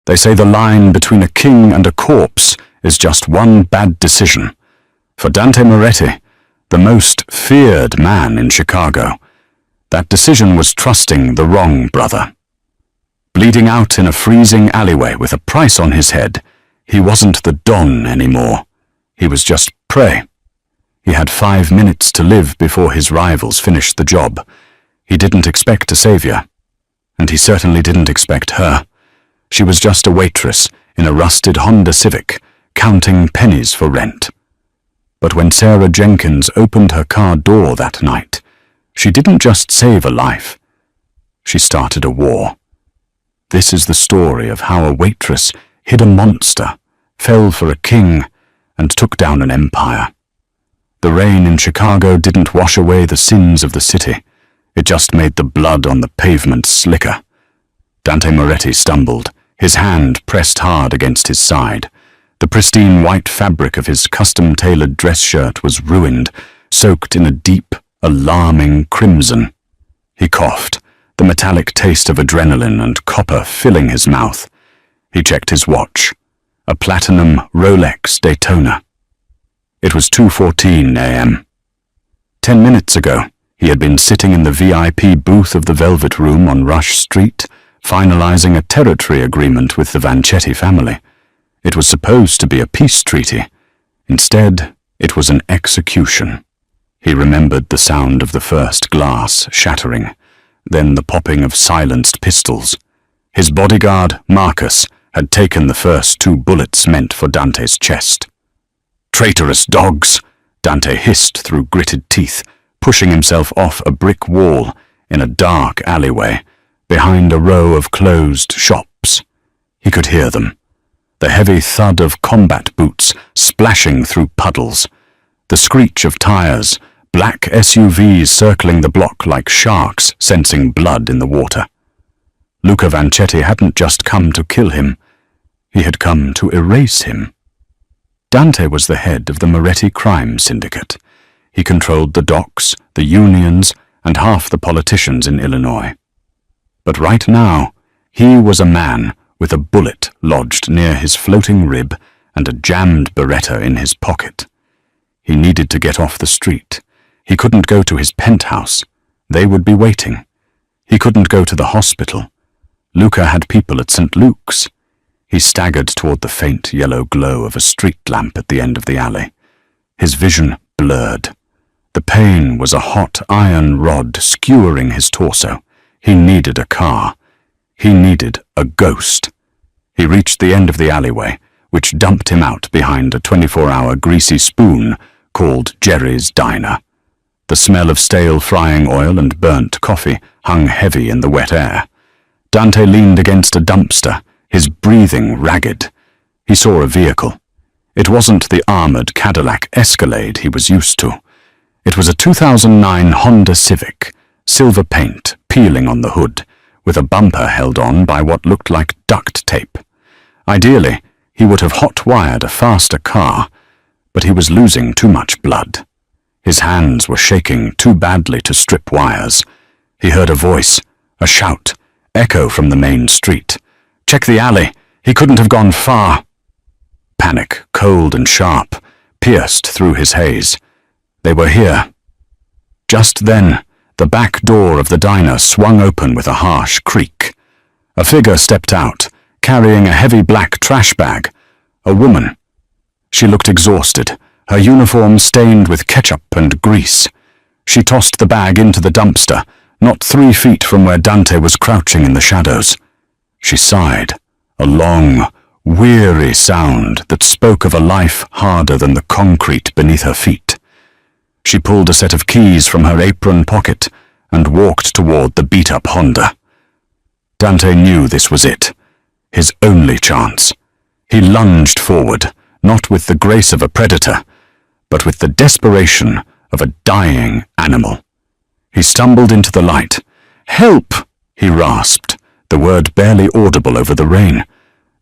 They say the line between a king and a corpse is just one bad decision. For Dante Moretti, the most feared man in Chicago, that decision was trusting the wrong brother. Bleeding out in a freezing alleyway with a price on his head, he wasn't the Don anymore. He was just prey. He had 5 minutes to live before his rivals finished the job. He didn't expect a savior, and he certainly didn't expect her. She was just a waitress in a rusted Honda Civic, counting pennies for rent. But when Sarah Jenkins opened her car door that night, she didn't just save a life. She started a war. This is the story of how a waitress hid a monster, fell for a king, and took down an empire. The rain in Chicago didn't wash away the sins of the city. It just made the blood on the pavement slicker. Dante Moretti stumbled, his hand pressed hard against his side. The pristine white fabric of his custom-tailored dress shirt was ruined, soaked in a deep, alarming crimson. He coughed, the metallic taste of adrenaline and copper filling his mouth. He checked his watch, a platinum Rolex Daytona. It was 2:14 a.m. 10 minutes ago, he had been sitting in the VIP booth of the Velvet Room on Rush Street, finalizing a territory agreement with the Vanchetti family. It was supposed to be a peace treaty. Instead, it was an execution. He remembered the sound of the first glass shattering, then the popping of silenced pistols. His bodyguard, Marcus, had taken the first 2 bullets meant for Dante's chest. "Traitorous dogs!" Dante hissed through gritted teeth, pushing himself off a brick wall in a dark alleyway, behind a row of closed shops. He could hear them. The heavy thud of combat boots splashing through puddles, the screech of tires, black SUVs circling the block like sharks sensing blood in the water. Luca Vanchetti hadn't just come to kill him, he had come to erase him. Dante was the head of the Moretti crime syndicate. He controlled the docks, the unions, and half the politicians in Illinois. But right now, he was a man with a bullet lodged near his floating rib and a jammed Beretta in his pocket. He needed to get off the street. He couldn't go to his penthouse. They would be waiting. He couldn't go to the hospital. Luca had people at St. Luke's. He staggered toward the faint yellow glow of a street lamp at the end of the alley. His vision blurred. The pain was a hot iron rod skewering his torso. He needed a car. He needed a ghost. He reached the end of the alleyway, which dumped him out behind a 24-hour greasy spoon called Jerry's Diner. The smell of stale frying oil and burnt coffee hung heavy in the wet air. Dante leaned against a dumpster, his breathing ragged. He saw a vehicle. It wasn't the armored Cadillac Escalade he was used to. It was a 2009 Honda Civic, silver paint peeling on the hood, with a bumper held on by what looked like duct tape. Ideally, he would have hot-wired a faster car, but he was losing too much blood. His hands were shaking too badly to strip wires. He heard a voice, a shout, echo from the main street. "Check the alley. He couldn't have gone far." Panic, cold and sharp, pierced through his haze. They were here. Just then, the back door of the diner swung open with a harsh creak. A figure stepped out, carrying a heavy black trash bag. A woman. She looked exhausted, her uniform stained with ketchup and grease. She tossed the bag into the dumpster, not 3 feet from where Dante was crouching in the shadows. She sighed, a long, weary sound that spoke of a life harder than the concrete beneath her feet. She pulled a set of keys from her apron pocket and walked toward the beat-up Honda. Dante knew this was it, his only chance. He lunged forward, not with the grace of a predator, but with the desperation of a dying animal. He stumbled into the light. "Help!" he rasped, the word barely audible over the rain.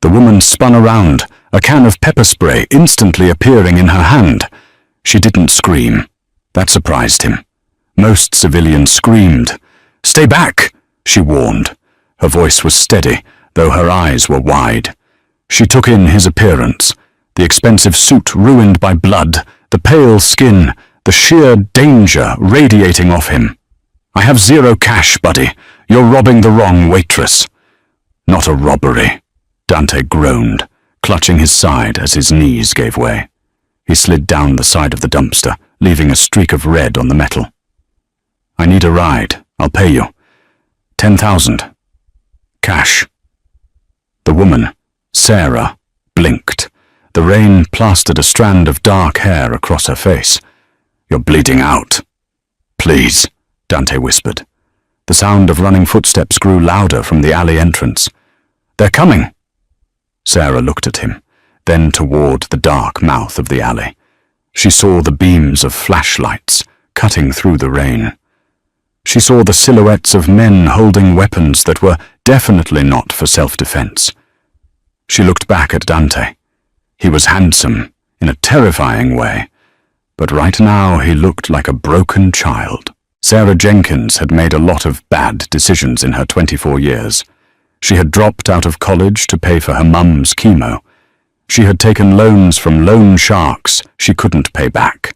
The woman spun around, a can of pepper spray instantly appearing in her hand. She didn't scream. That surprised him. Most civilians screamed. "Stay back!" she warned. Her voice was steady, though her eyes were wide. She took in his appearance, the expensive suit ruined by blood, the pale skin, the sheer danger radiating off him. "I have 0 cash, buddy. You're robbing the wrong waitress." "Not a robbery," Dante groaned, clutching his side as his knees gave way. He slid down the side of the dumpster, leaving a streak of red on the metal. "I need a ride. I'll pay you. 10,000. Cash." The woman, Sarah, blinked. The rain plastered a strand of dark hair across her face. "You're bleeding out." "Please," Dante whispered. The sound of running footsteps grew louder from the alley entrance. "They're coming." Sarah looked at him, then toward the dark mouth of the alley. She saw the beams of flashlights cutting through the rain. She saw the silhouettes of men holding weapons that were definitely not for self-defense. She looked back at Dante. He was handsome, in a terrifying way, but right now he looked like a broken child. Sarah Jenkins had made a lot of bad decisions in her 24 years. She had dropped out of college to pay for her mum's chemo. She had taken loans from loan sharks she couldn't pay back.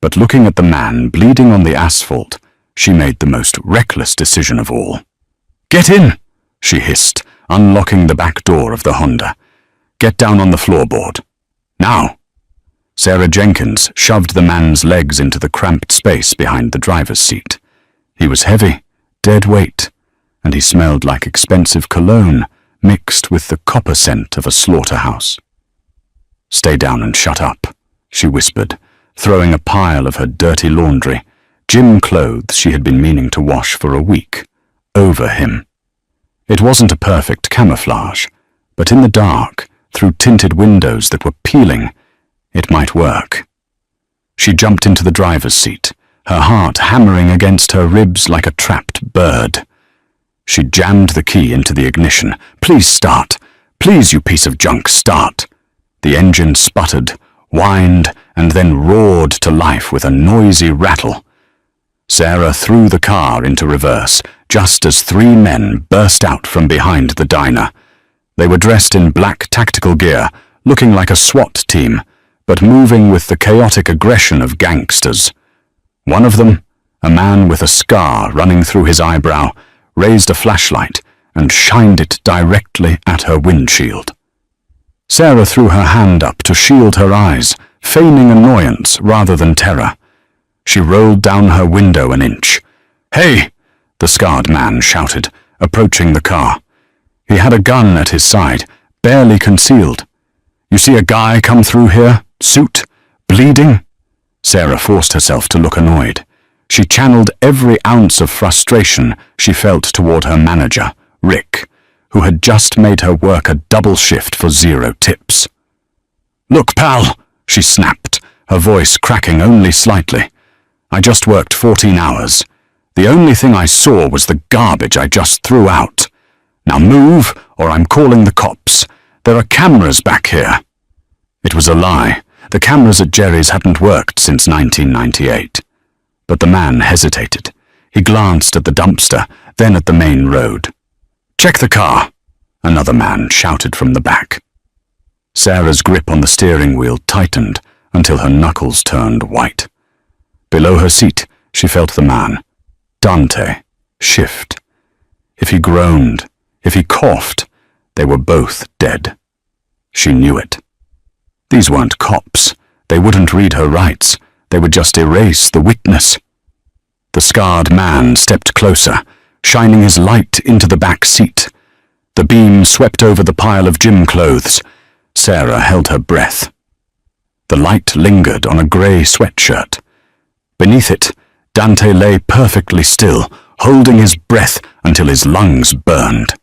But looking at the man bleeding on the asphalt, she made the most reckless decision of all. "Get in!" she hissed, unlocking the back door of the Honda. "Get down on the floorboard. Now!" Sarah Jenkins shoved the man's legs into the cramped space behind the driver's seat. He was heavy, dead weight, and he smelled like expensive cologne mixed with the copper scent of a slaughterhouse. "Stay down and shut up," she whispered, throwing a pile of her dirty laundry, gym clothes she had been meaning to wash for a week, over him. It wasn't a perfect camouflage, but in the dark, through tinted windows that were peeling, it might work. She jumped into the driver's seat, her heart hammering against her ribs like a trapped bird. She jammed the key into the ignition. "Please start. Please, you piece of junk, start." The engine sputtered, whined, and then roared to life with a noisy rattle. Sarah threw the car into reverse, just as 3 men burst out from behind the diner. They were dressed in black tactical gear, looking like a SWAT team, but moving with the chaotic aggression of gangsters. One of them, a man with a scar running through his eyebrow, raised a flashlight and shined it directly at her windshield. Sarah threw her hand up to shield her eyes, feigning annoyance rather than terror. She rolled down her window an inch. "Hey!" the scarred man shouted, approaching the car. He had a gun at his side, barely concealed. "You see a guy come through here, suit, bleeding?" Sarah forced herself to look annoyed. She channeled every ounce of frustration she felt toward her manager, Rick, who had just made her work a double shift for 0 tips. "Look, pal," she snapped, her voice cracking only slightly. "I just worked 14 hours. The only thing I saw was the garbage I just threw out. Now move, or I'm calling the cops. There are cameras back here." It was a lie. The cameras at Jerry's hadn't worked since 1998. But the man hesitated. He glanced at the dumpster, then at the main road. "Check the car," another man shouted from the back. Sarah's grip on the steering wheel tightened until her knuckles turned white. Below her seat, she felt the man, Dante, shift. If he groaned, if he coughed, they were both dead. She knew it. These weren't cops. They wouldn't read her rights. They would just erase the witness. The scarred man stepped closer, shining his light into the back seat. The beam swept over the pile of gym clothes. Sarah held her breath. The light lingered on a grey sweatshirt. Beneath it, Dante lay perfectly still, holding his breath until his lungs burned.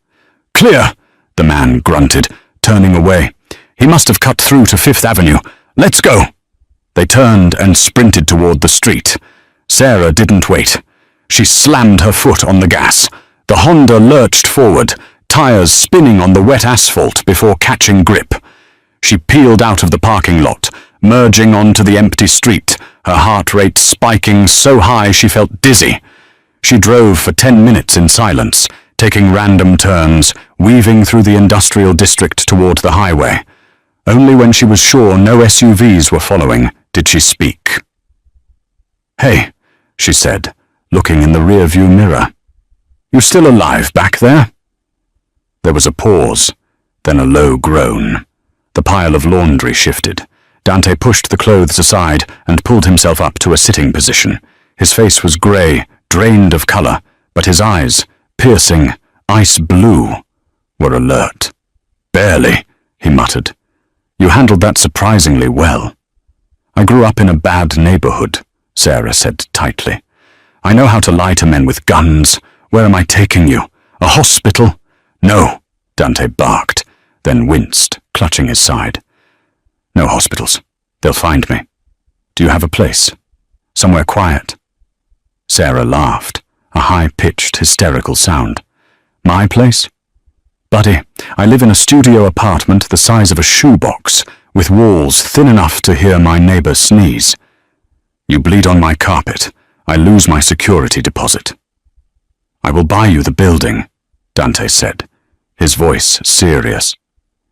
"Clear," the man grunted, turning away. "He must have cut through to 5th Avenue. Let's go." They turned and sprinted toward the street. Sarah didn't wait. She slammed her foot on the gas. The Honda lurched forward, tires spinning on the wet asphalt before catching grip. She peeled out of the parking lot, merging onto the empty street, her heart rate spiking so high she felt dizzy. She drove for 10 minutes in silence, taking random turns, weaving through the industrial district toward the highway. Only when she was sure no SUVs were following did she speak. "Hey," she said, looking in the rear-view mirror. "You still alive back there?" There was a pause, then a low groan. The pile of laundry shifted. Dante pushed the clothes aside and pulled himself up to a sitting position. His face was grey, drained of colour, but his eyes, piercing, ice blue, were alert. "Barely," he muttered. "You handled that surprisingly well." "I grew up in a bad neighbourhood," Sarah said tightly. "I know how to lie to men with guns. Where am I taking you? A hospital?" "No," Dante barked, then winced, clutching his side. "No hospitals. They'll find me. Do you have a place? Somewhere quiet?" Sarah laughed, a high-pitched, hysterical sound. "My place? Buddy, I live in a studio apartment the size of a shoebox, with walls thin enough to hear my neighbour sneeze. You bleed on my carpet. I lose my security deposit." "I will buy you the building," Dante said, his voice serious.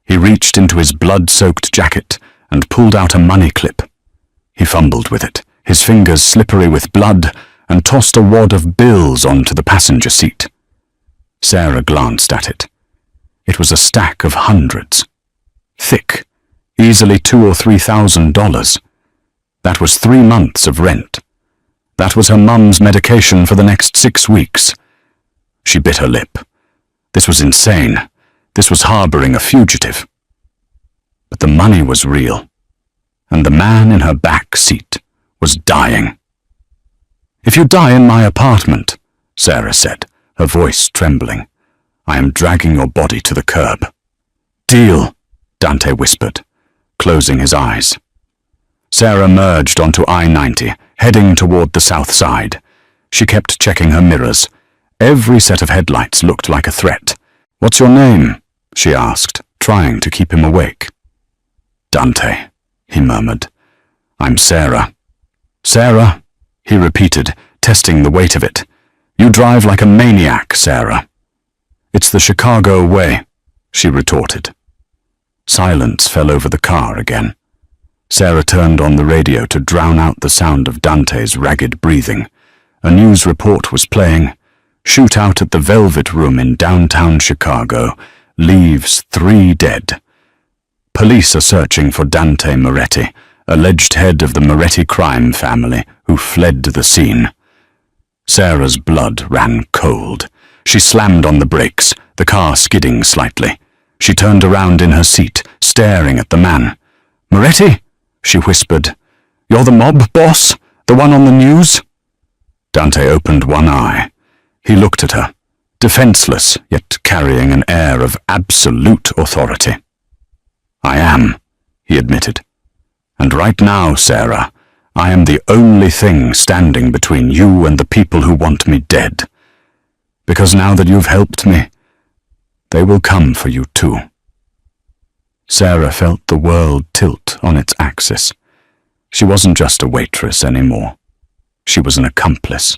He reached into his blood-soaked jacket and pulled out a money clip. He fumbled with it, his fingers slippery with blood, and tossed a wad of bills onto the passenger seat. Sarah glanced at it. It was a stack of hundreds. Thick, easily $2,000 or $3,000. That was 3 months of rent. That was her mum's medication for the next 6 weeks. She bit her lip. This was insane. This was harbouring a fugitive. But the money was real, and the man in her back seat was dying. "If you die in my apartment," Sarah said, her voice trembling, "I am dragging your body to the curb." "Deal," Dante whispered, closing his eyes. Sarah merged onto I-90, heading toward the south side. She kept checking her mirrors. Every set of headlights looked like a threat. "What's your name?" she asked, trying to keep him awake. "Dante," he murmured. "I'm Sarah." "Sarah," he repeated, testing the weight of it. "You drive like a maniac, Sarah." "It's the Chicago way," she retorted. Silence fell over the car again. Sarah turned on the radio to drown out the sound of Dante's ragged breathing. A news report was playing. "Shootout at the Velvet Room in downtown Chicago. Leaves 3 dead. Police are searching for Dante Moretti, alleged head of the Moretti crime family, who fled the scene." Sarah's blood ran cold. She slammed on the brakes, the car skidding slightly. She turned around in her seat, staring at the man. "Moretti?" she whispered. "You're the mob boss? The one on the news?" Dante opened one eye. He looked at her, defenseless, yet carrying an air of absolute authority. "I am," he admitted. "And right now, Sarah, I am the only thing standing between you and the people who want me dead. Because now that you've helped me, they will come for you too." Sarah felt the world tilt on its axis. She wasn't just a waitress anymore. She was an accomplice.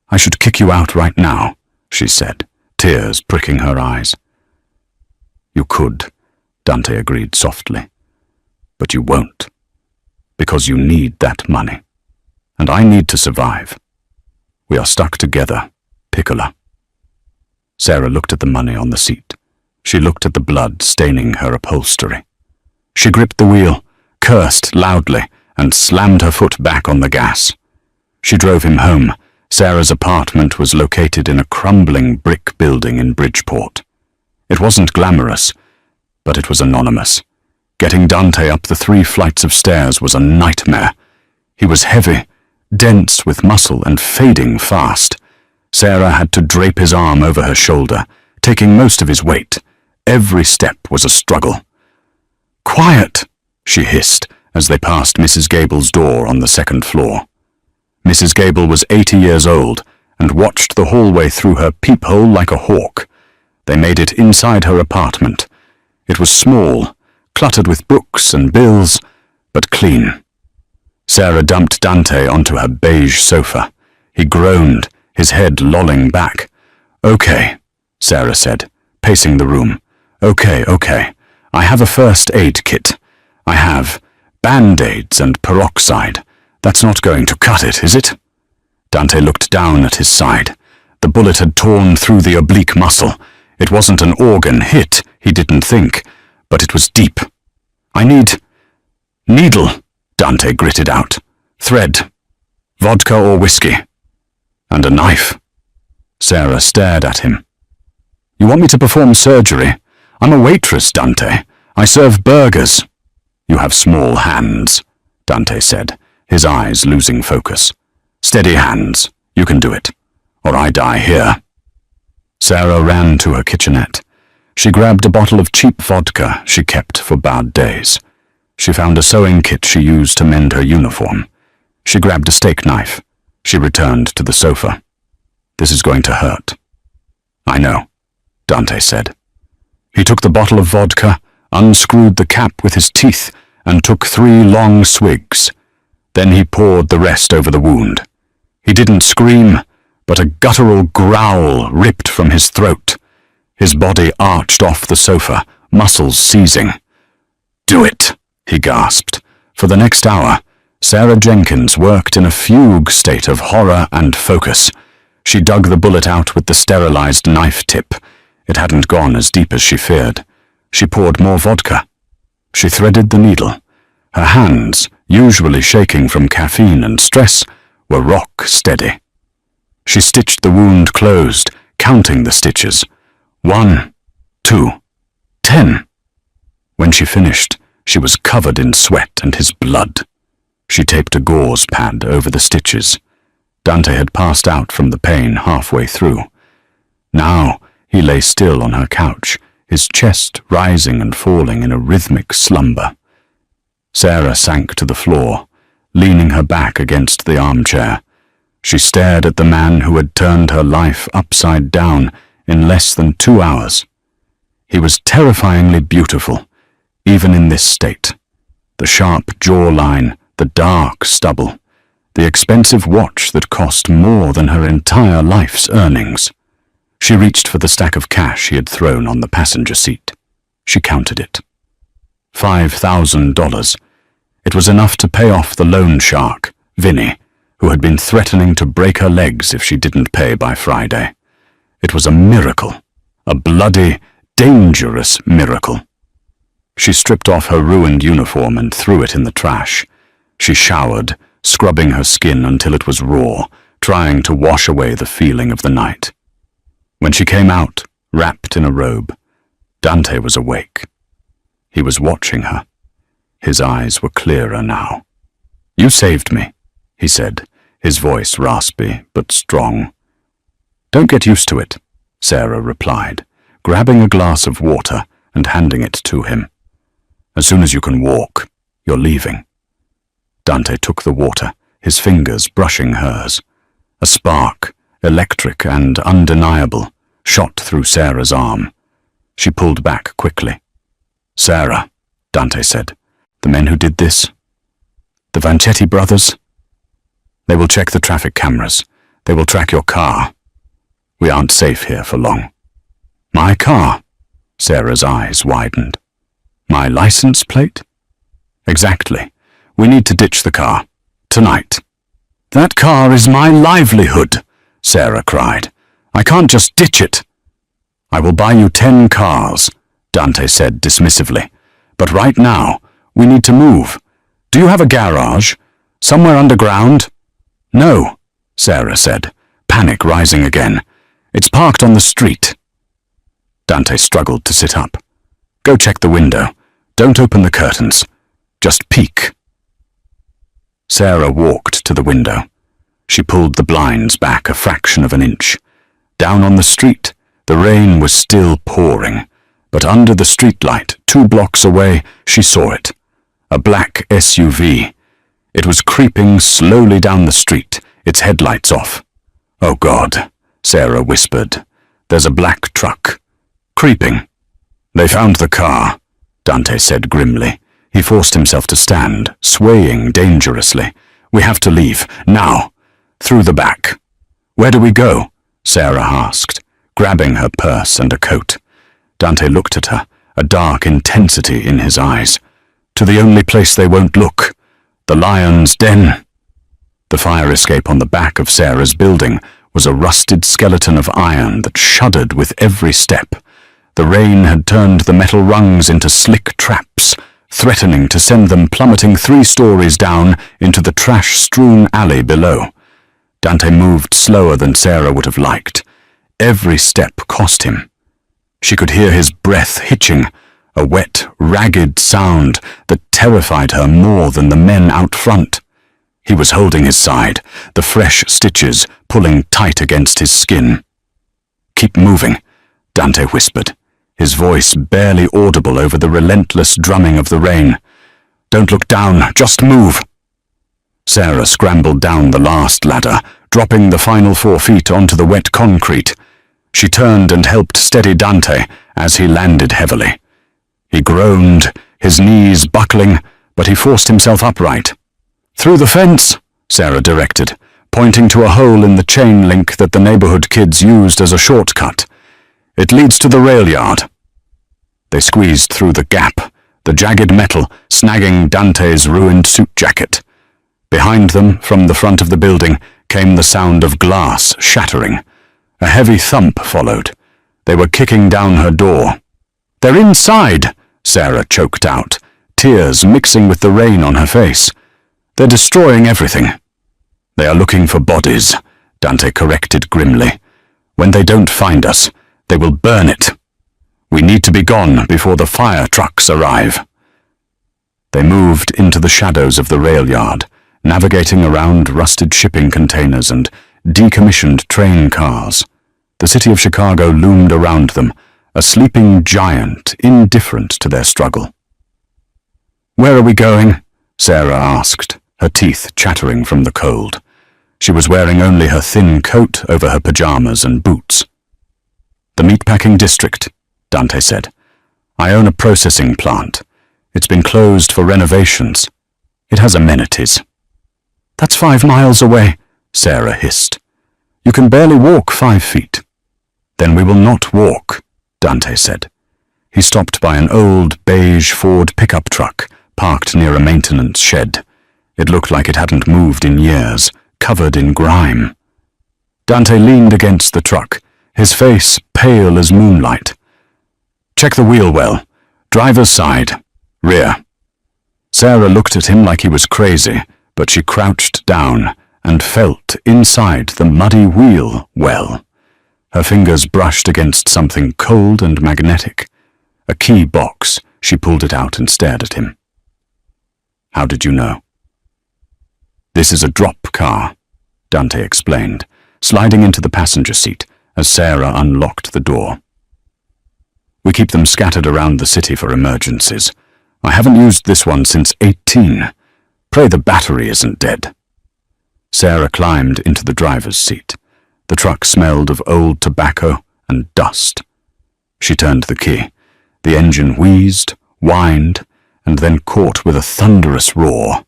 "I should kick you out right now," she said, tears pricking her eyes. "You could," Dante agreed softly. "But you won't. Because you need that money. And I need to survive. We are stuck together, Piccola." Sarah looked at the money on the seat. She looked at the blood staining her upholstery. She gripped the wheel, cursed loudly, and slammed her foot back on the gas. She drove him home. Sarah's apartment was located in a crumbling brick building in Bridgeport. It wasn't glamorous, but it was anonymous. Getting Dante up the 3 flights of stairs was a nightmare. He was heavy, dense with muscle, and fading fast. Sarah had to drape his arm over her shoulder, taking most of his weight. Every step was a struggle. "Quiet!" she hissed as they passed Mrs. Gable's door on the 2nd floor. Mrs. Gable was 80 years old and watched the hallway through her peephole like a hawk. They made it inside her apartment. It was small, cluttered with books and bills, but clean. Sarah dumped Dante onto her beige sofa. He groaned, his head lolling back. "Okay," Sarah said, pacing the room. Okay. I have a first aid kit. I have band-aids and peroxide. That's not going to cut it, is it? Dante looked down at his side. The bullet had torn through the oblique muscle. It wasn't an organ hit, he didn't think, but it was deep. I need... needle, Dante gritted out. Thread. Vodka or whiskey. And a knife. Sarah stared at him. You want me to perform surgery? I'm a waitress, Dante. I serve burgers. You have small hands, Dante said, his eyes losing focus. Steady hands. You can do it. Or I die here. Sarah ran to her kitchenette. She grabbed a bottle of cheap vodka she kept for bad days. She found a sewing kit she used to mend her uniform. She grabbed a steak knife. She returned to the sofa. This is going to hurt. I know, Dante said. He took the bottle of vodka, unscrewed the cap with his teeth, and took 3 long swigs. Then he poured the rest over the wound. He didn't scream, but a guttural growl ripped from his throat. His body arched off the sofa, muscles seizing. Do it, he gasped. For the next hour, Sarah Jenkins worked in a fugue state of horror and focus. She dug the bullet out with the sterilized knife tip. It hadn't gone as deep as she feared. She poured more vodka. She threaded the needle. Her hands, usually shaking from caffeine and stress, were rock steady. She stitched the wound closed, counting the stitches. 1, 2, 10. When she finished, she was covered in sweat and his blood. She taped a gauze pad over the stitches. Dante had passed out from the pain halfway through. Now he lay still on her couch, his chest rising and falling in a rhythmic slumber. Sarah sank to the floor, leaning her back against the armchair. She stared at the man who had turned her life upside down in less than 2 hours. He was terrifyingly beautiful, even in this state. The sharp jawline, the dark stubble, the expensive watch that cost more than her entire life's earnings. She reached for the stack of cash he had thrown on the passenger seat. She counted it. $5,000. It was enough to pay off the loan shark, Vinny, who had been threatening to break her legs if she didn't pay by Friday. It was a miracle, a bloody, dangerous miracle. She stripped off her ruined uniform and threw it in the trash. She showered, scrubbing her skin until it was raw, trying to wash away the feeling of the night. When she came out, wrapped in a robe, Dante was awake. He was watching her. His eyes were clearer now. You saved me, he said, his voice raspy but strong. Don't get used to it, Sarah replied, grabbing a glass of water and handing it to him. As soon as you can walk, you're leaving. Dante took the water, his fingers brushing hers. A spark, electric and undeniable, shot through Sarah's arm. She pulled back quickly. Sarah, Dante said, the men who did this? The Vanchetti brothers? They will check the traffic cameras. They will track your car. We aren't safe here for long. My car? Sarah's eyes widened. My license plate? Exactly. We need to ditch the car. Tonight. That car is my livelihood, Sarah cried. I can't just ditch it. I will buy you 10 cars, Dante said dismissively. But right now, we need to move. Do you have a garage? Somewhere underground? No, Sarah said, panic rising again. It's parked on the street. Dante struggled to sit up. Go check the window. Don't open the curtains. Just peek. Sarah walked to the window. She pulled the blinds back a fraction of an inch. Down on the street, the rain was still pouring, but under the streetlight, 2 blocks away, she saw it. A black SUV. It was creeping slowly down the street, its headlights off. Oh God, Sarah whispered. There's a black truck. Creeping. They found the car, Dante said grimly. He forced himself to stand, swaying dangerously. We have to leave, now. Through the back. Where do we go? Sarah asked, grabbing her purse and a coat. Dante looked at her, a dark intensity in his eyes. To the only place they won't look, the lion's den. The fire escape on the back of Sarah's building was a rusted skeleton of iron that shuddered with every step. The rain had turned the metal rungs into slick traps, threatening to send them plummeting 3 stories down into the trash-strewn alley below. Dante moved slower than Sarah would have liked. Every step cost him. She could hear his breath hitching, a wet, ragged sound that terrified her more than the men out front. He was holding his side, the fresh stitches pulling tight against his skin. "Keep moving," Dante whispered, his voice barely audible over the relentless drumming of the rain. "Don't look down, just move." Sarah scrambled down the last ladder, dropping the final 4 feet onto the wet concrete. She turned and helped steady Dante as he landed heavily. He groaned, his knees buckling, but he forced himself upright. "Through the fence," Sarah directed, pointing to a hole in the chain link that the neighborhood kids used as a shortcut. "It leads to the rail yard." They squeezed through the gap, the jagged metal snagging Dante's ruined suit jacket. Behind them, from the front of the building, came the sound of glass shattering. A heavy thump followed. They were kicking down her door. "They're inside," Sarah choked out, tears mixing with the rain on her face. "They're destroying everything." "They are looking for bodies," Dante corrected grimly. "When they don't find us, they will burn it. We need to be gone before the fire trucks arrive." They moved into the shadows of the rail yard, navigating around rusted shipping containers and decommissioned train cars. The city of Chicago loomed around them, a sleeping giant indifferent to their struggle. "Where are we going?" Sarah asked, her teeth chattering from the cold. She was wearing only her thin coat over her pajamas and boots. "The meatpacking district," Dante said. "I own a processing plant. It's been closed for renovations. It has amenities." "That's 5 miles away," Sarah hissed. "You can barely walk 5 feet." "Then we will not walk," Dante said. He stopped by an old beige Ford pickup truck parked near a maintenance shed. It looked like it hadn't moved in years, covered in grime. Dante leaned against the truck, his face pale as moonlight. "Check the wheel well. Driver's side. Rear." Sarah looked at him like he was crazy, but she crouched down and felt inside the muddy wheel well. Her fingers brushed against something cold and magnetic. A key box. She pulled it out and stared at him. "How did you know?" "This is a drop car," Dante explained, sliding into the passenger seat as Sarah unlocked the door. "We keep them scattered around the city for emergencies. I haven't used this one since 18. Pray the battery isn't dead." Sarah climbed into the driver's seat. The truck smelled of old tobacco and dust. She turned the key. The engine wheezed, whined, and then caught with a thunderous roar.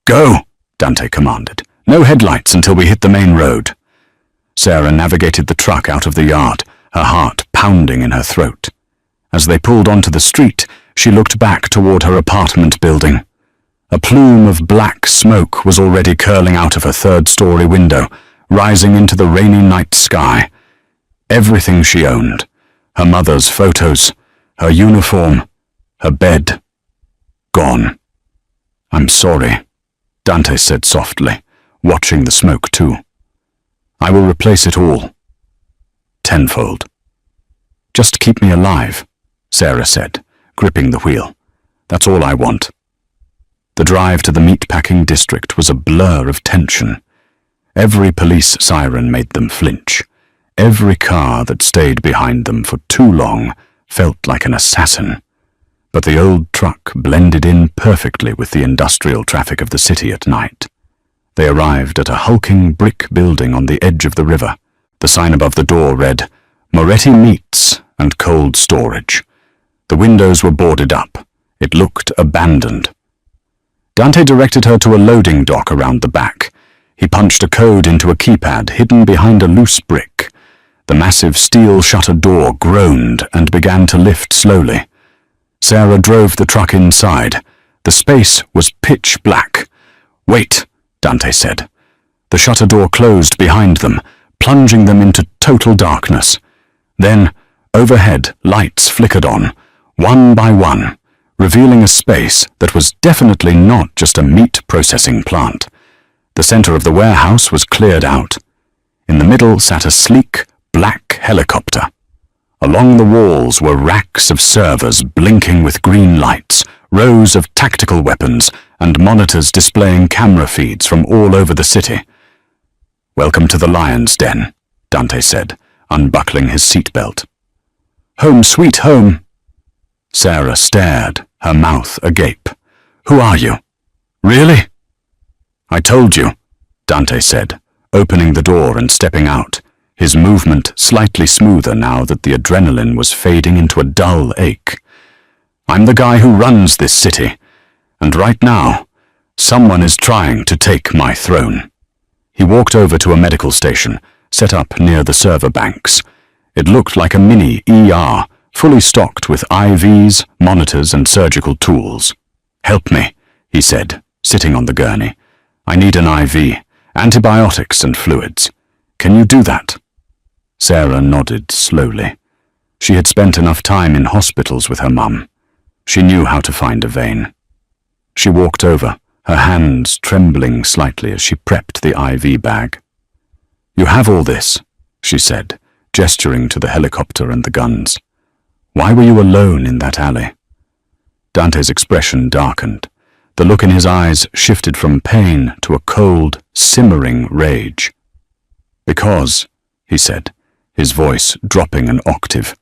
"Go!" Dante commanded. "No headlights until we hit the main road." Sarah navigated the truck out of the yard, her heart pounding in her throat. As they pulled onto the street, she looked back toward her apartment building. A plume of black smoke was already curling out of her 3rd-story window, rising into the rainy night sky. Everything she owned, her mother's photos, her uniform, her bed, gone. "I'm sorry," Dante said softly, watching the smoke too. "I will replace it all. Tenfold." "Just keep me alive," Sarah said, gripping the wheel. "That's all I want." The drive to the meatpacking district was a blur of tension. Every police siren made them flinch. Every car that stayed behind them for too long felt like an assassin. But the old truck blended in perfectly with the industrial traffic of the city at night. They arrived at a hulking brick building on the edge of the river. The sign above the door read, "Moretti Meats and Cold Storage." The windows were boarded up. It looked abandoned. Dante directed her to a loading dock around the back. He punched a code into a keypad hidden behind a loose brick. The massive steel shutter door groaned and began to lift slowly. Sarah drove the truck inside. The space was pitch black. "Wait," Dante said. The shutter door closed behind them, plunging them into total darkness. Then, overhead, lights flickered on, one by one, revealing a space that was definitely not just a meat processing plant. The center of the warehouse was cleared out. In the middle sat a sleek, black helicopter. Along the walls were racks of servers blinking with green lights, rows of tactical weapons, and monitors displaying camera feeds from all over the city. "Welcome to the Lion's Den," Dante said, unbuckling his seatbelt. "Home sweet home." Sarah stared, her mouth agape. "Who are you? Really?" "I told you," Dante said, opening the door and stepping out, his movement slightly smoother now that the adrenaline was fading into a dull ache. "I'm the guy who runs this city, and right now, someone is trying to take my throne." He walked over to a medical station, set up near the server banks. It looked like a mini ER, fully stocked with IVs, monitors, and surgical tools. "Help me," he said, sitting on the gurney. "I need an IV, antibiotics and fluids. Can you do that?" Sarah nodded slowly. She had spent enough time in hospitals with her mum. She knew how to find a vein. She walked over, her hands trembling slightly as she prepped the IV bag. "You have all this," she said, gesturing to the helicopter and the guns. "Why were you alone in that alley?" Dante's expression darkened. The look in his eyes shifted from pain to a cold, simmering rage. "Because," he said, his voice dropping an octave,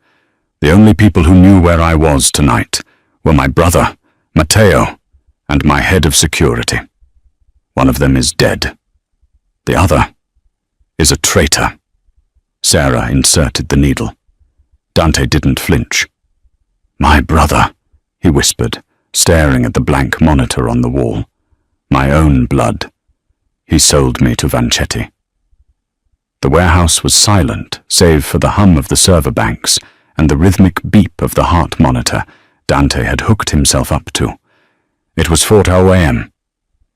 "the only people who knew where I was tonight were my brother, Matteo, and my head of security. One of them is dead. The other is a traitor." Sarah inserted the needle. Dante didn't flinch. "My brother," he whispered, staring at the blank monitor on the wall. "My own blood. He sold me to Vanchetti." The warehouse was silent, save for the hum of the server banks and the rhythmic beep of the heart monitor Dante had hooked himself up to. It was 4 a.m.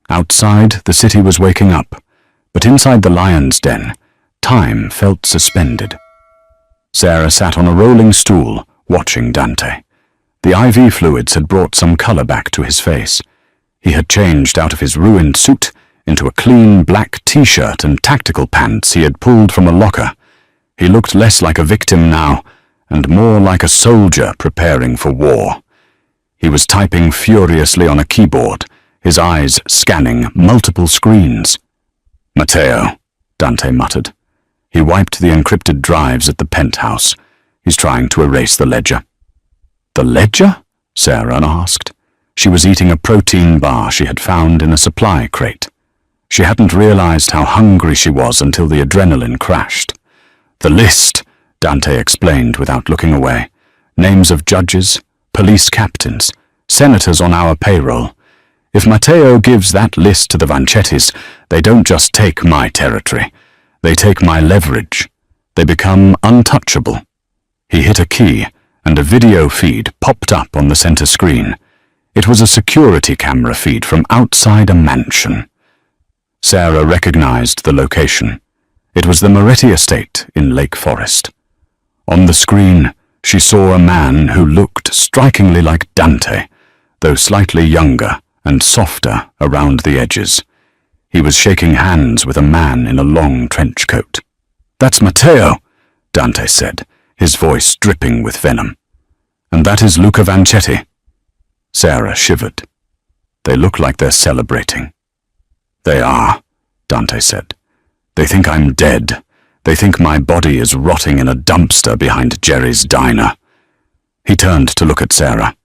Outside, the city was waking up, but inside the Lion's Den, time felt suspended. Sarah sat on a rolling stool, watching Dante. The IV fluids had brought some color back to his face. He had changed out of his ruined suit into a clean black t-shirt and tactical pants he had pulled from a locker. He looked less like a victim now, and more like a soldier preparing for war. He was typing furiously on a keyboard, his eyes scanning multiple screens. "Matteo," Dante muttered. He wiped the encrypted drives at the penthouse. He's trying to erase the ledger. "The ledger?" Sarah asked. She was eating a protein bar she had found in a supply crate. She hadn't realized how hungry she was until the adrenaline crashed. "The list," Dante explained without looking away. "Names of judges, police captains, senators on our payroll. If Matteo gives that list to the Vanchettis, they don't just take my territory. They take my leverage. They become untouchable." He hit a key, and a video feed popped up on the center screen. It was a security camera feed from outside a mansion. Sarah recognized the location. It was the Moretti estate in Lake Forest. On the screen, she saw a man who looked strikingly like Dante, though slightly younger and softer around the edges. He was shaking hands with a man in a long trench coat. "That's Matteo," Dante said, his voice dripping with venom. "And that is Luca Vanchetti." Sarah shivered. "They look like they're celebrating." "They are," Dante said. "They think I'm dead. They think my body is rotting in a dumpster behind Jerry's diner." He turned to look at Sarah.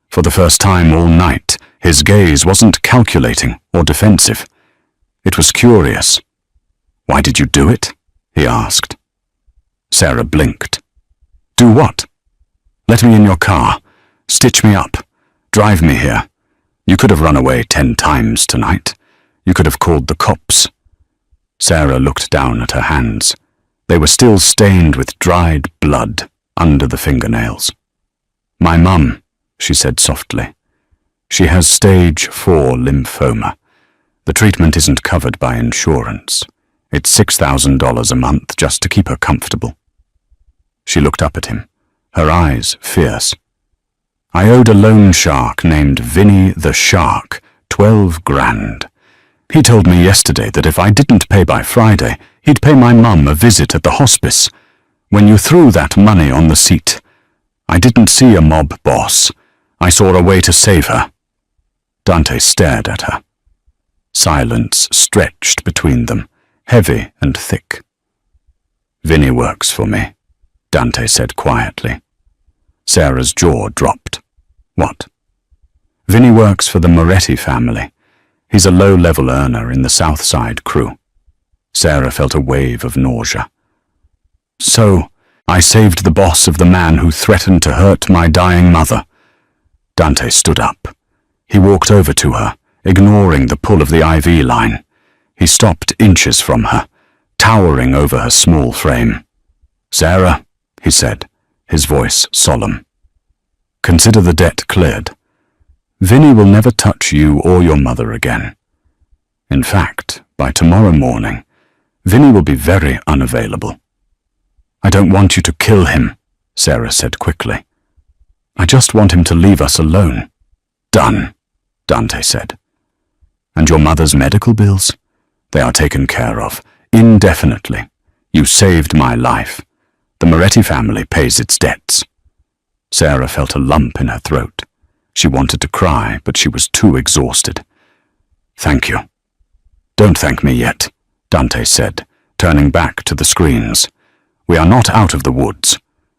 For the first time all night, his gaze wasn't calculating or defensive. It was curious. "Why did you do it?" he asked. Sarah blinked. "Do what?" "Let me in your car. Stitch me up. Drive me here. You could have run away 10 times tonight. You could have called the cops." Sarah looked down at her hands. They were still stained with dried blood under the fingernails. "My mum," she said softly. "She has stage 4 lymphoma. The treatment isn't covered by insurance. It's $6,000 a month just to keep her comfortable." She looked up at him, her eyes fierce. "I owed a loan shark named Vinny the Shark 12 grand. He told me yesterday that if I didn't pay by Friday, he'd pay my mum a visit at the hospice. When you threw that money on the seat, I didn't see a mob boss. I saw a way to save her." Dante stared at her. Silence stretched between them, heavy and thick. "Vinny works for me," Dante said quietly. Sarah's jaw dropped. "What?" "Vinny works for the Moretti family. He's a low-level earner in the South Side crew." Sarah felt a wave of nausea. "So, I saved the boss of the man who threatened to hurt my dying mother." Dante stood up. He walked over to her, ignoring the pull of the IV line. He stopped inches from her, towering over her small frame. "Sarah," he said, his voice solemn. "Consider the debt cleared. Vinny will never touch you or your mother again. In fact, by tomorrow morning, Vinny will be very unavailable." "I don't want you to kill him," Sarah said quickly. "I just want him to leave us alone." "Done," Dante said. "And your mother's medical bills? They are taken care of, indefinitely. You saved my life. The Moretti family pays its debts." Sarah felt a lump in her throat. She wanted to cry, but she was too exhausted. "Thank you." "Don't thank me yet," Dante said, turning back to the screens. "We are not out of the woods.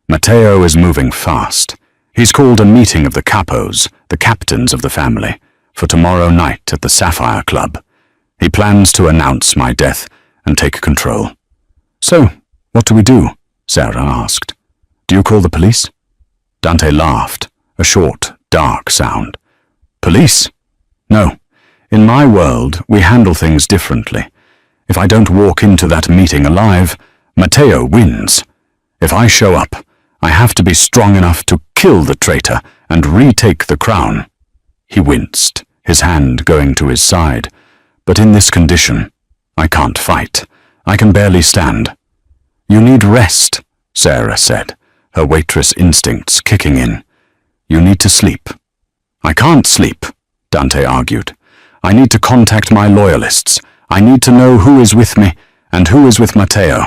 Matteo is moving fast. He's called a meeting of the capos, the captains of the family, for tomorrow night at the Sapphire Club. He plans to announce my death and take control." "So, what do we do?" Sarah asked. "Do you call the police?" Dante laughed, a short, dark sound. "Police? No. In my world, we handle things differently. If I don't walk into that meeting alive, Matteo wins. If I show up, I have to be strong enough to kill the traitor and retake the crown." He winced, his hand going to his side. "But in this condition, I can't fight. I can barely stand." "You need rest," Sarah said, her waitress instincts kicking in. "You need to sleep." "I can't sleep," Dante argued. "I need to contact my loyalists. I need to know who is with me and who is with Matteo.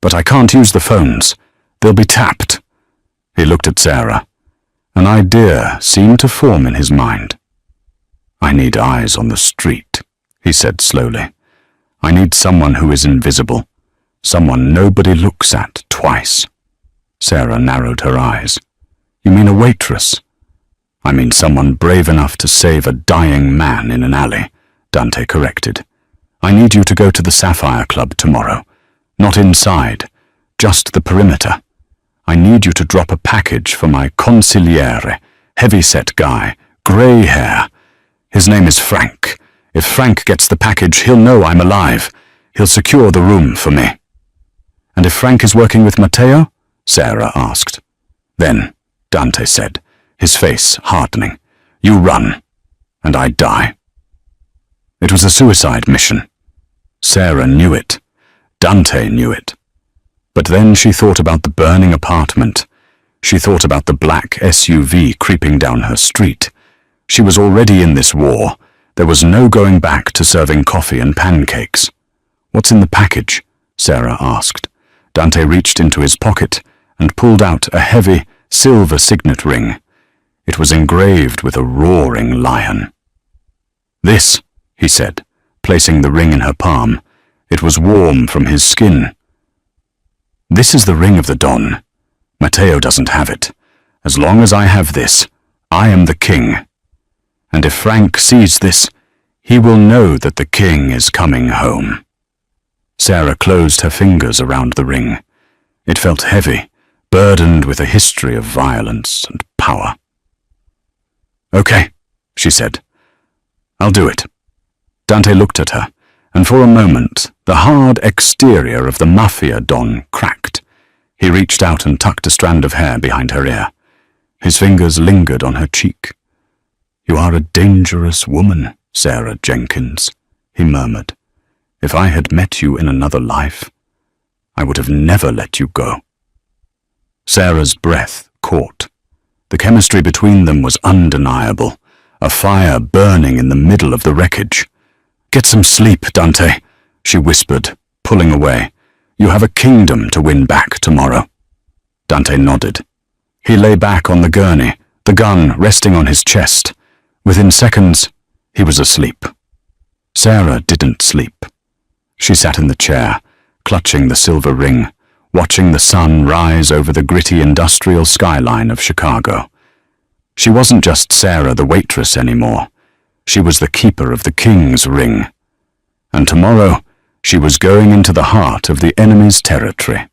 But I can't use the phones. They'll be tapped." He looked at Sarah. An idea seemed to form in his mind. "I need eyes on the street," he said slowly. "I need someone who is invisible. Someone nobody looks at twice." Sarah narrowed her eyes. "You mean a waitress?" "I mean someone brave enough to save a dying man in an alley," Dante corrected. "I need you to go to the Sapphire Club tomorrow. Not inside, just the perimeter. I need you to drop a package for my consigliere, heavy-set guy, grey hair. His name is Frank. If Frank gets the package, he'll know I'm alive. He'll secure the room for me." "And if Frank is working with Matteo?" Sarah asked. "Then," Dante said, his face hardening, "you run, and I die." It was a suicide mission. Sarah knew it. Dante knew it. But then she thought about the burning apartment. She thought about the black SUV creeping down her street. She was already in this war. There was no going back to serving coffee and pancakes. "What's in the package?" Sarah asked. Dante reached into his pocket and pulled out a heavy, silver signet ring. It was engraved with a roaring lion. "This," he said, placing the ring in her palm. It was warm from his skin. "This is the ring of the Don. Matteo doesn't have it. As long as I have this, I am the king. And if Frank sees this, he will know that the king is coming home." Sarah closed her fingers around the ring. It felt heavy, burdened with a history of violence and power. "Okay," she said. "I'll do it." Dante looked at her, and for a moment the hard exterior of the Mafia don cracked. He reached out and tucked a strand of hair behind her ear. His fingers lingered on her cheek. "You are a dangerous woman, Sarah Jenkins," he murmured. "If I had met you in another life, I would have never let you go." Sarah's breath caught. The chemistry between them was undeniable, a fire burning in the middle of the wreckage. "Get some sleep, Dante," she whispered, pulling away. "You have a kingdom to win back tomorrow." Dante nodded. He lay back on the gurney, the gun resting on his chest. Within seconds, he was asleep. Sarah didn't sleep. She sat in the chair, clutching the silver ring, watching the sun rise over the gritty industrial skyline of Chicago. She wasn't just Sarah the waitress anymore. She was the keeper of the king's ring. And tomorrow, she was going into the heart of the enemy's territory.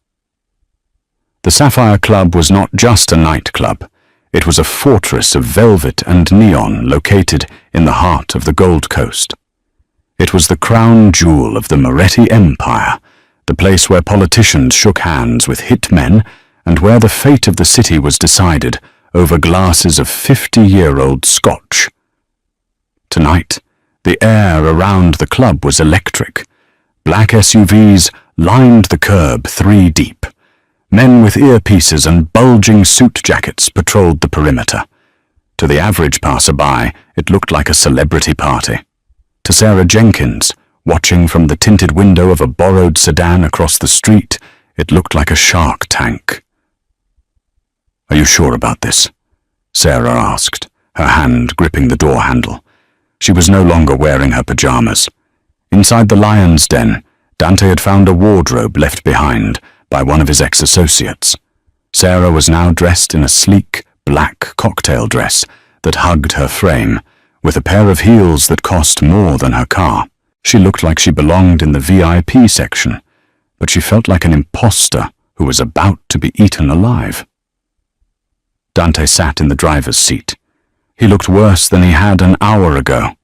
The Sapphire Club was not just a nightclub. It was a fortress of velvet and neon located in the heart of the Gold Coast. It was the crown jewel of the Moretti Empire, the place where politicians shook hands with hit men and where the fate of the city was decided over glasses of 50-year-old scotch. Tonight, the air around the club was electric. Black SUVs lined the curb 3 deep. Men with earpieces and bulging suit jackets patrolled the perimeter. To the average passerby, it looked like a celebrity party. To Sarah Jenkins, watching from the tinted window of a borrowed sedan across the street, it looked like a shark tank. "Are you sure about this?" Sarah asked, her hand gripping the door handle. She was no longer wearing her pajamas. Inside the lion's den, Dante had found a wardrobe left behind by one of his ex-associates. Sarah was now dressed in a sleek, black cocktail dress that hugged her frame, with a pair of heels that cost more than her car. She looked like she belonged in the VIP section, but she felt like an imposter who was about to be eaten alive. Dante sat in the driver's seat. He looked worse than he had an hour ago.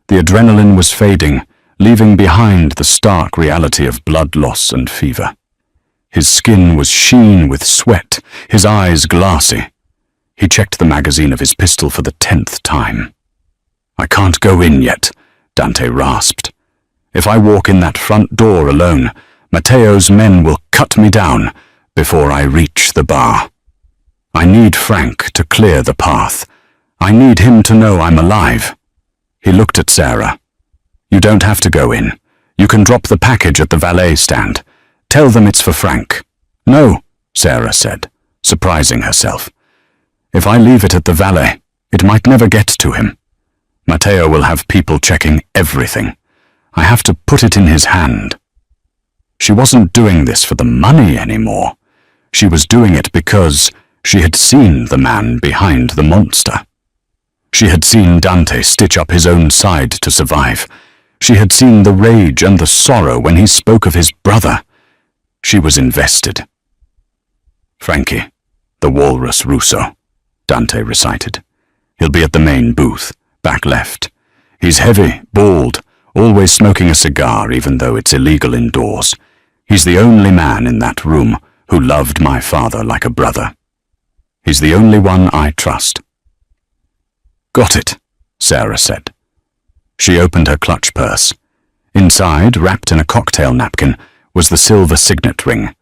The adrenaline was fading, leaving behind the stark reality of blood loss and fever. His skin was sheen with sweat, his eyes glassy. He checked the magazine of his pistol for the 10th time. "I can't go in yet," Dante rasped. "If I walk in that front door alone, Matteo's men will cut me down before I reach the bar. I need Frank to clear the path. I need him to know I'm alive." He looked at Sarah. "You don't have to go in. You can drop the package at the valet stand. Tell them it's for Frank." "No," Sarah said, surprising herself. "If I leave it at the valet, it might never get to him. Matteo will have people checking everything. I have to put it in his hand." She wasn't doing this for the money anymore. She was doing it because she had seen the man behind the monster. She had seen Dante stitch up his own side to survive. She had seen the rage and the sorrow when he spoke of his brother. She was invested. "Frankie, the Walrus Russo," Dante recited. "He'll be at the main booth, back left. He's heavy, bald, always smoking a cigar even though it's illegal indoors. He's the only man in that room who loved my father like a brother. He's the only one I trust." "Got it," Sarah said. She opened her clutch purse. Inside, wrapped in a cocktail napkin, was the silver signet ring.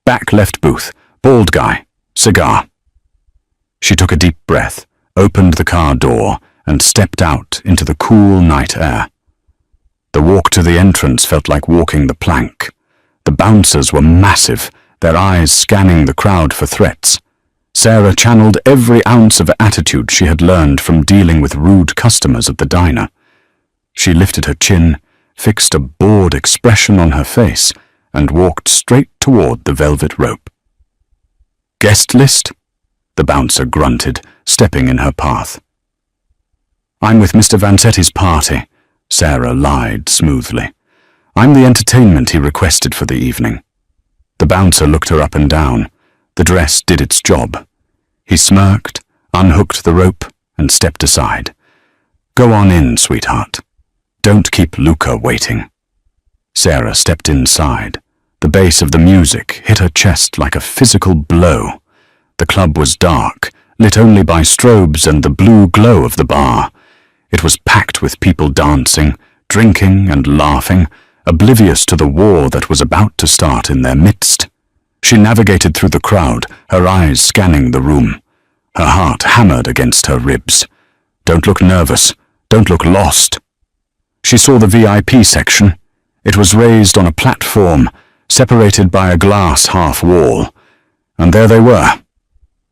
"Back left booth, bald guy, cigar." She took a deep breath, opened the car door, and stepped out into the cool night air. The walk to the entrance felt like walking the plank. The bouncers were massive, their eyes scanning the crowd for threats. Sarah channeled every ounce of attitude she had learned from dealing with rude customers at the diner. She lifted her chin, fixed a bored expression on her face, and walked straight toward the velvet rope. "Guest list?" the bouncer grunted, stepping in her path. "I'm with Mr. Vanzetti's party," Sarah lied smoothly. "I'm the entertainment he requested for the evening." The bouncer looked her up and down. The dress did its job. He smirked, unhooked the rope, and stepped aside. "Go on in, sweetheart. Don't keep Luca waiting." Sarah stepped inside. The bass of the music hit her chest like a physical blow. The club was dark, lit only by strobes and the blue glow of the bar. It was packed with people dancing, drinking and laughing, oblivious to the war that was about to start in their midst. She navigated through the crowd, her eyes scanning the room. Her heart hammered against her ribs. Don't look nervous. Don't look lost. She saw the VIP section. It was raised on a platform, separated by a glass half-wall. And there they were.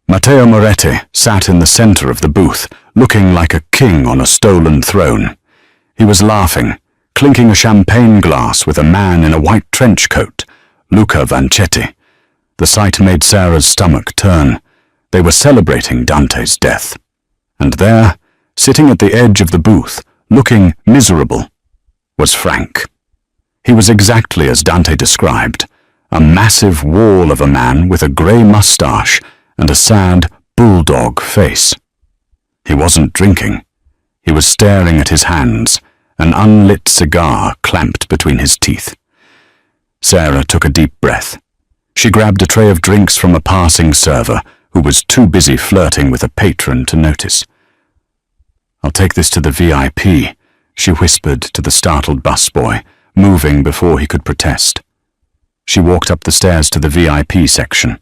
Matteo Moretti sat in the center of the booth, looking like a king on a stolen throne. He was laughing, clinking a champagne glass with a man in a white trench coat, Luca Vancetti. The sight made Sarah's stomach turn. They were celebrating Dante's death. And there, sitting at the edge of the booth, looking miserable, was Frank. He was exactly as Dante described, a massive wall of a man with a grey moustache and a sad, bulldog face. He wasn't drinking. He was staring at his hands, an unlit cigar clamped between his teeth. Sarah took a deep breath. She grabbed a tray of drinks from a passing server who was too busy flirting with a patron to notice. "I'll take this to the VIP," she whispered to the startled busboy, moving before he could protest. She walked up the stairs to the VIP section.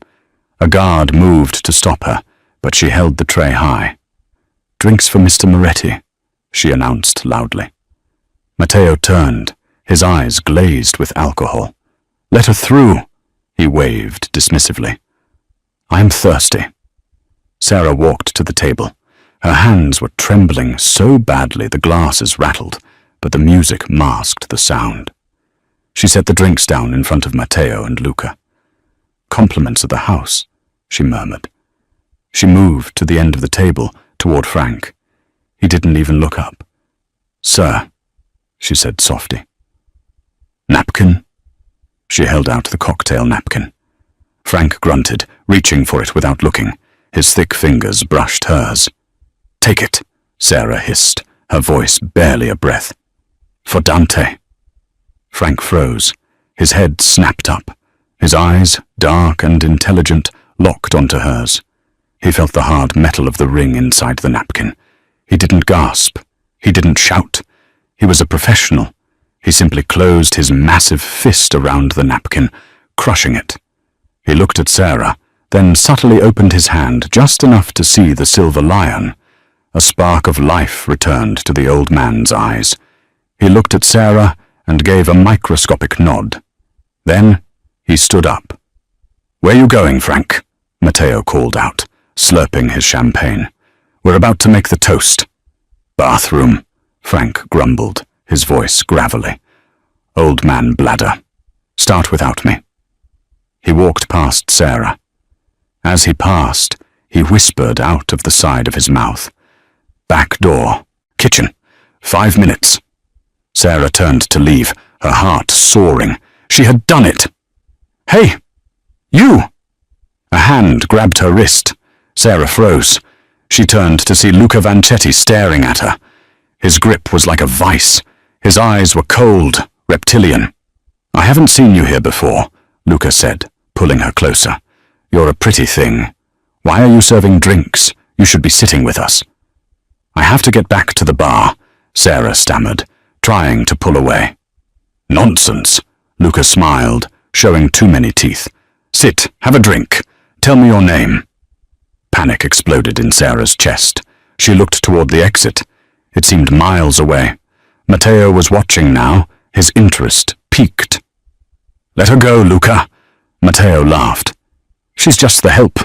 A guard moved to stop her, but she held the tray high. "Drinks for Mr. Moretti," she announced loudly. Matteo turned, his eyes glazed with alcohol. "Let her through," he waved dismissively. "I'm thirsty." Sarah walked to the table. Her hands were trembling so badly the glasses rattled, but the music masked the sound. She set the drinks down in front of Matteo and Luca. "Compliments of the house," she murmured. She moved to the end of the table, toward Frank. He didn't even look up. "Sir," she said softly. "Napkin?" She held out the cocktail napkin. Frank grunted, reaching for it without looking. His thick fingers brushed hers. "Take it," Sarah hissed, her voice barely a breath. "For Dante." Frank froze. His head snapped up. His eyes, dark and intelligent, locked onto hers. He felt the hard metal of the ring inside the napkin. He didn't gasp. He didn't shout. He was a professional. He simply closed his massive fist around the napkin, crushing it. He looked at Sarah, then subtly opened his hand just enough to see the silver lion. A spark of life returned to the old man's eyes. He looked at Sarah and gave a microscopic nod. Then he stood up. "Where you going, Frank?" Matteo called out, slurping his champagne. "We're about to make the toast." "Bathroom," Frank grumbled, his voice gravelly. "Old man bladder. Start without me." He walked past Sarah. As he passed, he whispered out of the side of his mouth. "Back door. Kitchen. 5 minutes." Sarah turned to leave, her heart soaring. She had done it. "Hey! You!" A hand grabbed her wrist. Sarah froze. She turned to see Luca Vancetti staring at her. His grip was like a vice. His eyes were cold, reptilian. "I haven't seen you here before," Luca said, pulling her closer. "You're a pretty thing. Why are you serving drinks? You should be sitting with us." "I have to get back to the bar," Sarah stammered, trying to pull away. "Nonsense," Luca smiled, showing too many teeth. "Sit, have a drink. Tell me your name." Panic exploded in Sarah's chest. She looked toward the exit. It seemed miles away. Matteo was watching now, his interest piqued. "Let her go, Luca," Matteo laughed. "She's just the help."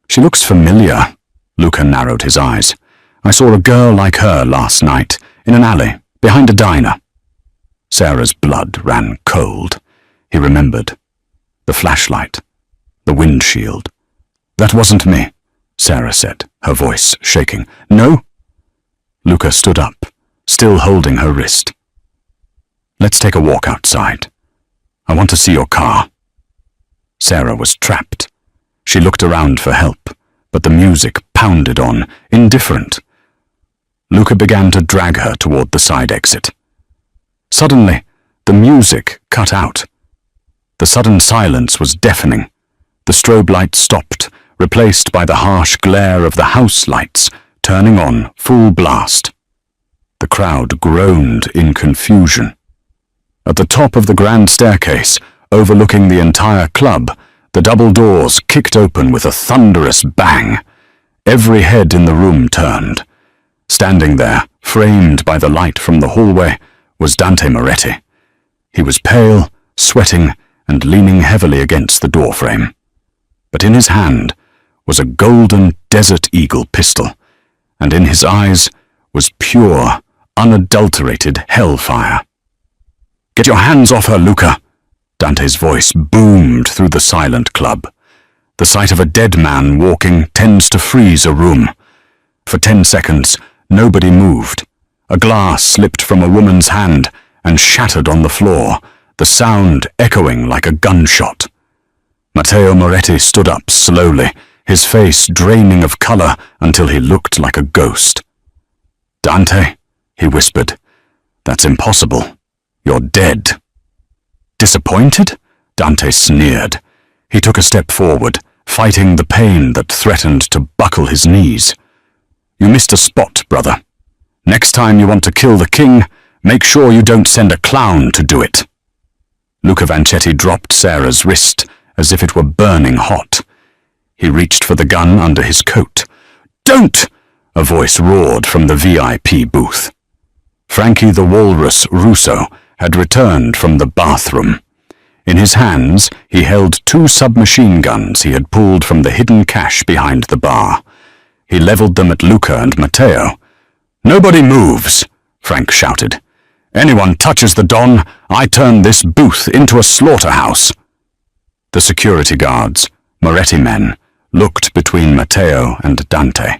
"She looks familiar," Luca narrowed his eyes. "I saw a girl like her last night, in an alley, behind a diner." Sarah's blood ran cold. He remembered. The flashlight. The windshield. "That wasn't me," Sarah said, her voice shaking. "No?" Luca stood up, still holding her wrist. "Let's take a walk outside. I want to see your car." Sarah was trapped. She looked around for help, but the music pounded on, indifferent. Luca began to drag her toward the side exit. Suddenly, The music cut out. The sudden silence was deafening. The strobe light stopped, replaced by the harsh glare of the house lights, turning on full blast. The crowd groaned in confusion. At the top of the grand staircase, overlooking the entire club, the double doors kicked open with a thunderous bang. Every head in the room turned. Standing there, framed by the light from the hallway, was Dante Moretti. He was pale, sweating, and leaning heavily against the doorframe. But in his hand was a golden Desert Eagle pistol, and in his eyes was pure, unadulterated hellfire. "Get your hands off her, Luca!" Dante's voice boomed through the silent club. The sight of a dead man walking tends to freeze a room. For 10 seconds, nobody moved. A glass slipped from a woman's hand and shattered on the floor, the sound echoing like a gunshot. Matteo Moretti stood up slowly, his face draining of color until he looked like a ghost. "Dante," he whispered, "that's impossible. You're dead." "Disappointed?" Dante sneered. He took a step forward, fighting the pain that threatened to buckle his knees. "You missed a spot, brother. Next time you want to kill the king, make sure you don't send a clown to do it." Luca Vancetti dropped Sarah's wrist as if it were burning hot. He reached for the gun under his coat. "Don't!" a voice roared from the VIP booth. Frankie the Walrus Russo had returned from the bathroom. In his hands, he held 2 submachine guns he had pulled from the hidden cache behind the bar. He leveled them at Luca and Matteo. "Nobody moves," Frank shouted. "Anyone touches the Don, I turn this booth into a slaughterhouse." The security guards, Moretti men, looked between Matteo and Dante.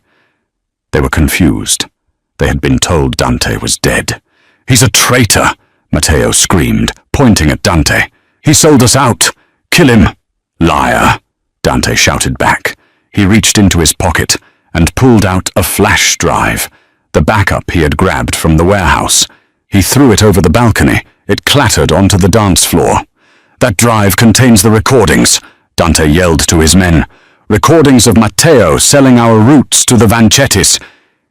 They were confused. They had been told Dante was dead. "He's a traitor," Matteo screamed, pointing at Dante. "He sold us out. Kill him." "Liar," Dante shouted back. He reached into his pocket and pulled out a flash drive, the backup he had grabbed from the warehouse. He threw it over the balcony. It clattered onto the dance floor. "That drive contains the recordings," Dante yelled to his men. "Recordings of Matteo selling our roots to the Vancettis.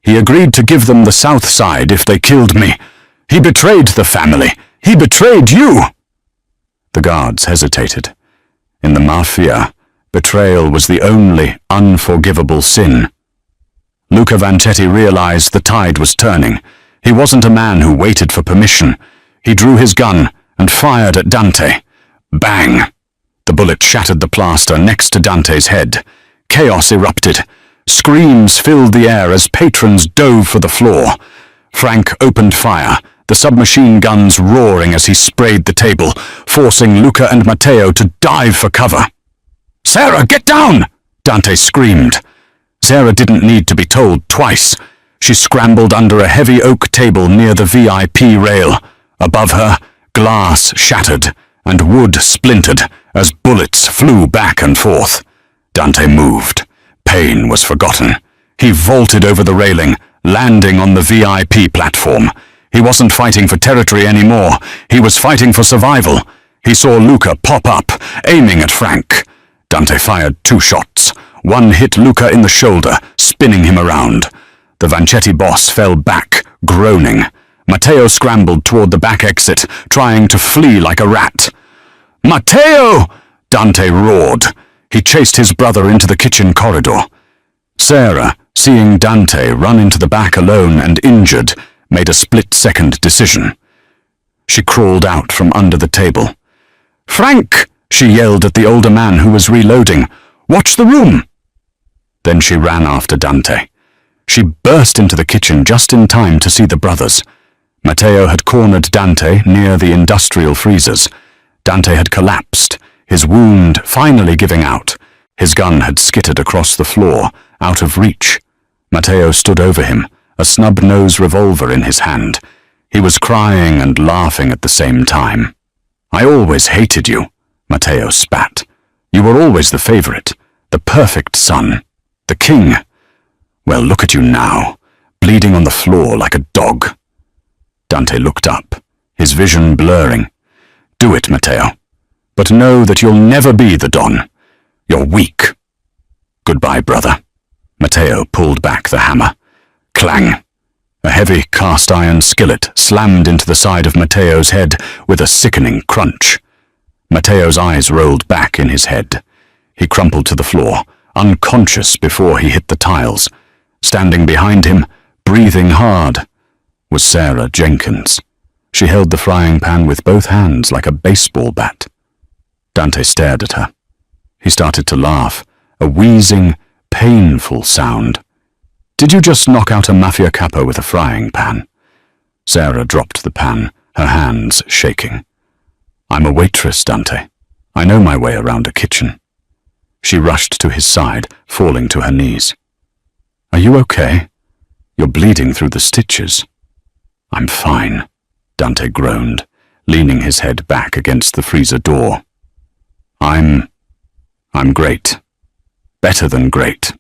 He agreed to give them the south side if they killed me. He betrayed the family. He betrayed you!" The guards hesitated. In the Mafia, betrayal was the only unforgivable sin. Luca Vancetti realized the tide was turning. He wasn't a man who waited for permission. He drew his gun and fired at Dante. Bang! The bullet shattered the plaster next to Dante's head. Chaos erupted. Screams filled the air as patrons dove for the floor. Frank opened fire, the submachine guns roaring as he sprayed the table, forcing Luca and Matteo to dive for cover. "Sarah, get down!" Dante screamed. Sarah didn't need to be told twice. She scrambled under a heavy oak table near the VIP rail. Above her, glass shattered and wood splintered as bullets flew back and forth. Dante moved. Pain was forgotten. He vaulted over the railing, landing on the VIP platform. He wasn't fighting for territory anymore. He was fighting for survival. He saw Luca pop up, aiming at Frank. Dante fired 2 shots. One hit Luca in the shoulder, spinning him around. The Vancetti boss fell back, groaning. Matteo scrambled toward the back exit, trying to flee like a rat. "Matteo!" Dante roared. He chased his brother into the kitchen corridor. Sarah, seeing Dante run into the back alone and injured, made a split-second decision. She crawled out from under the table. "Frank!" she yelled at the older man who was reloading. "Watch the room!" Then she ran after Dante. She burst into the kitchen just in time to see the brothers. Matteo had cornered Dante near the industrial freezers. Dante had collapsed, his wound finally giving out. His gun had skittered across the floor, out of reach. Matteo stood over him, a snub-nosed revolver in his hand. He was crying and laughing at the same time. "I always hated you," Matteo spat. "You were always the favorite, the perfect son, the king. Well, look at you now, bleeding on the floor like a dog." Dante looked up, his vision blurring. Do it, Matteo. But know that you'll never be the Don. You're weak. Goodbye, brother. Matteo pulled back the hammer. Clang! A heavy cast-iron skillet slammed into the side of Matteo's head with a sickening crunch. Matteo's eyes rolled back in his head. He crumpled to the floor, unconscious before he hit the tiles. Standing behind him, breathing hard, was Sarah Jenkins. She held the frying pan with both hands like a baseball bat. Dante stared at her. He started to laugh, a wheezing, painful sound. Did you just knock out a Mafia capo with a frying pan? Sarah dropped the pan, her hands shaking. I'm a waitress, Dante. I know my way around a kitchen. She rushed to his side, falling to her knees. Are you okay? You're bleeding through the stitches. I'm fine, Dante groaned, leaning his head back against the freezer door. I'm great. Better than great.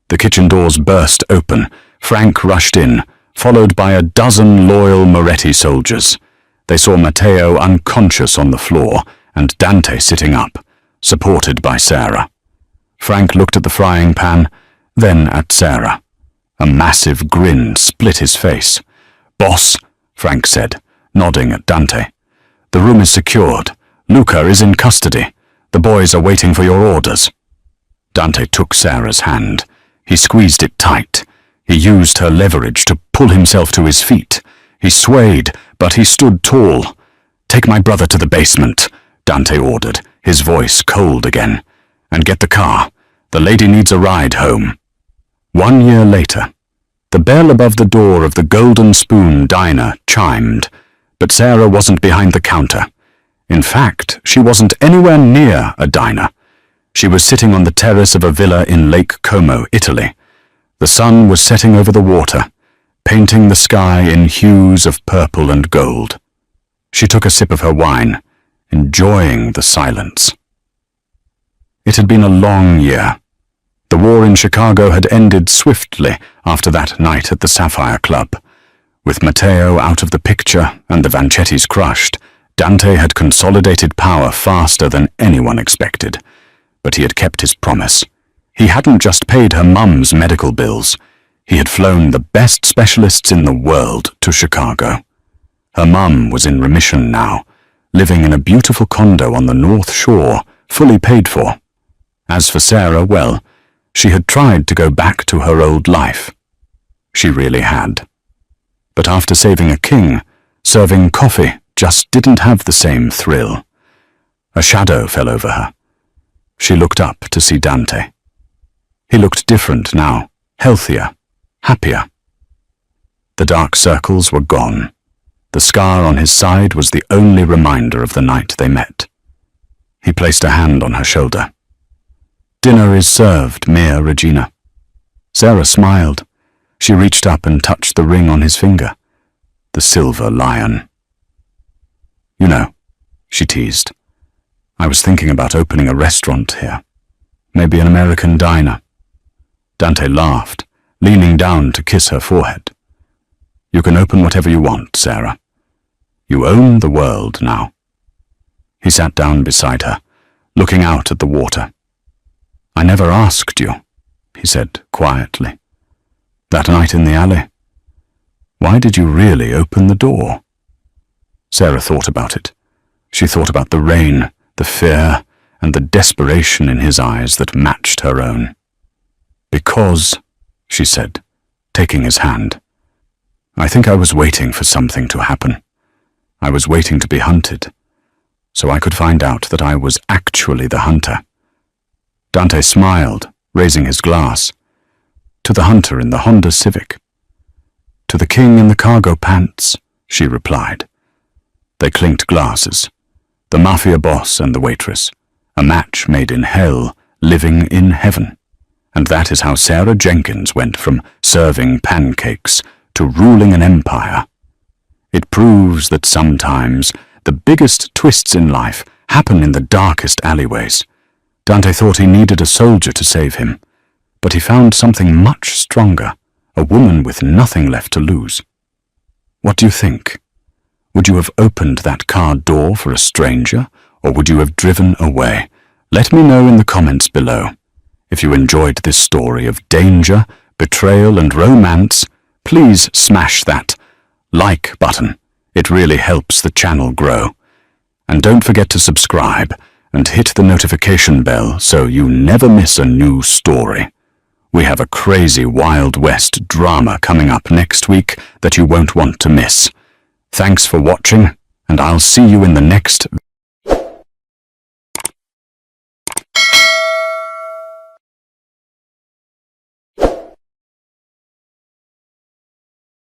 The kitchen doors burst open. Frank rushed in, followed by a dozen loyal Moretti soldiers. They saw Matteo unconscious on the floor and Dante sitting up, supported by Sarah. Frank looked at the frying pan, then at Sarah. A massive grin split his face. Boss, Frank said, nodding at Dante. The room is secured. Luca is in custody. The boys are waiting for your orders. Dante took Sarah's hand. He squeezed it tight. He used her leverage to pull himself to his feet. He swayed, but he stood tall. Take my brother to the basement, Dante ordered, his voice cold again. And get the car. The lady needs a ride home. 1 year later, the bell above the door of the Golden Spoon diner chimed, but Sarah wasn't behind the counter. In fact, she wasn't anywhere near a diner. She was sitting on the terrace of a villa in Lake Como, Italy. The sun was setting over the water, painting the sky in hues of purple and gold. She took a sip of her wine, enjoying the silence. It had been a long year. The war in Chicago had ended swiftly after that night at the Sapphire Club. With Matteo out of the picture and the Vanchettis crushed, Dante had consolidated power faster than anyone expected. But he had kept his promise. He hadn't just paid her mum's medical bills. He had flown the best specialists in the world to Chicago. Her mum was in remission now, living in a beautiful condo on the North Shore, fully paid for. As for Sarah, well, she had tried to go back to her old life. She really had. But after saving a king, serving coffee just didn't have the same thrill. A shadow fell over her. She looked up to see Dante. He looked different now, healthier, happier. The dark circles were gone. The scar on his side was the only reminder of the night they met. He placed a hand on her shoulder. Dinner is served, Mia Regina. Sarah smiled. She reached up and touched the ring on his finger. The silver lion. You know, she teased, I was thinking about opening a restaurant here. Maybe an American diner. Dante laughed, leaning down to kiss her forehead. You can open whatever you want, Sarah. You own the world now. He sat down beside her, looking out at the water. I never asked you, he said quietly. That night in the alley. Why did you really open the door? Sarah thought about it. She thought about the rain, the fear, and the desperation in his eyes that matched her own. Because, she said, taking his hand, I think I was waiting for something to happen. I was waiting to be hunted, so I could find out that I was actually the hunter. Dante smiled, raising his glass. To the hunter in the Honda Civic. To the king in the cargo pants, she replied. They clinked glasses. The Mafia boss and the waitress. A match made in hell, living in heaven. And that is how Sarah Jenkins went from serving pancakes to ruling an empire. It proves that sometimes the biggest twists in life happen in the darkest alleyways. Dante thought he needed a soldier to save him, but he found something much stronger, a woman with nothing left to lose. What do you think? Would you have opened that car door for a stranger, or would you have driven away? Let me know in the comments below. If you enjoyed this story of danger, betrayal and romance, please smash that like button. It really helps the channel grow. And don't forget to subscribe and hit the notification bell so you never miss a new story. We have a crazy Wild West drama coming up next week that you won't want to miss. Thanks for watching, and I'll see you in the next video.